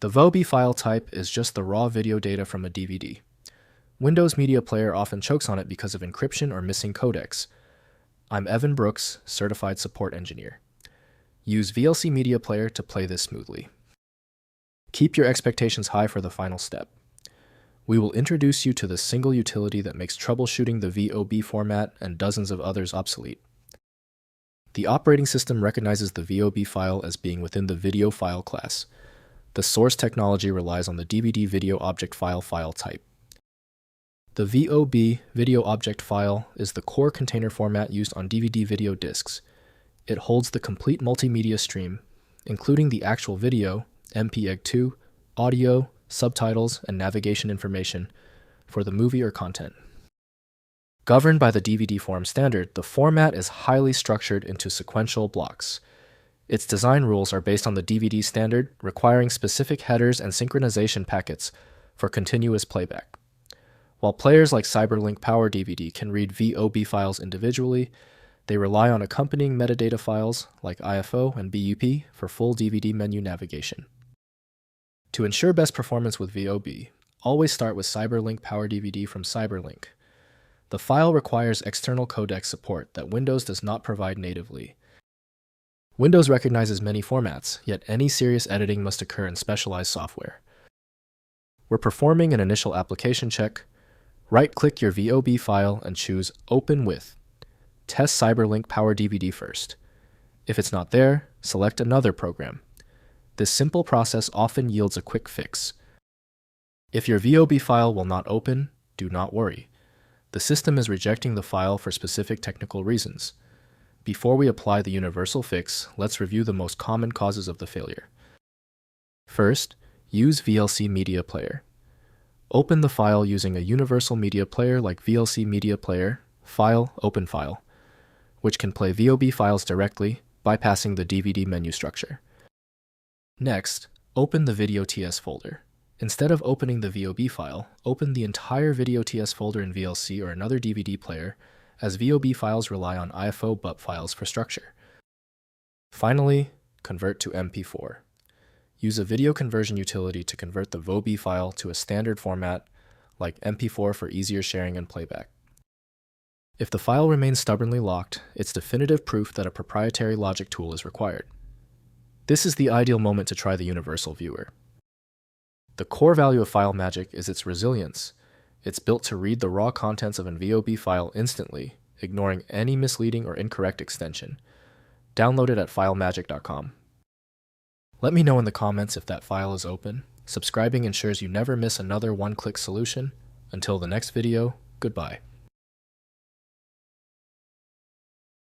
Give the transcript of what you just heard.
The VOB file type is just the raw video data from a DVD. Windows Media Player often chokes on it because of encryption or missing codecs. I'm Evan Brooks, Certified Support Engineer. Use VLC Media Player to play this smoothly. Keep your expectations high for the final step. We will introduce you to the single utility that makes troubleshooting the VOB format and dozens of others obsolete. The operating system recognizes the VOB file as being within the video file class. The source technology relies on the DVD video object file type. The VOB video object file is the core container format used on DVD video discs. It holds the complete multimedia stream, including the actual video, MPEG-2, audio, subtitles, and navigation information for the movie or content. Governed by the DVD form standard, the format is highly structured into sequential blocks. Its design rules are based on the DVD standard, requiring specific headers and synchronization packets for continuous playback. While players like CyberLink Power DVD can read VOB files individually, they rely on accompanying metadata files like IFO and BUP for full DVD menu navigation. To ensure best performance with VOB, always start with CyberLink Power DVD from CyberLink. The file requires external codec support that Windows does not provide natively. Windows recognizes many formats, yet any serious editing must occur in specialized software. We're performing an initial application check. Right-click your VOB file and choose Open With. Test CyberLink Power DVD first. If it's not there, select another program. This simple process often yields a quick fix. If your VOB file will not open, do not worry. The system is rejecting the file for specific technical reasons. Before we apply the universal fix, let's review the most common causes of the failure. First, use VLC Media Player. Open the file using a universal media player like VLC Media Player, File, Open File, which can play VOB files directly, bypassing the DVD menu structure. Next, open the Video TS folder. Instead of opening the VOB file, open the entire Video TS folder in VLC or another DVD player, as VOB files rely on IFO BUP files for structure. Finally, convert to MP4. Use a video conversion utility to convert the VOB file to a standard format like MP4 for easier sharing and playback. If the file remains stubbornly locked, it's definitive proof that a proprietary logic tool is required. This is the ideal moment to try the Universal Viewer. The core value of FileMagick is its resilience. It's built to read the raw contents of a VOB file instantly, ignoring any misleading or incorrect extension. Download it at filemagick.com. Let me know in the comments if that file is open. Subscribing ensures you never miss another one-click solution. Until the next video, goodbye.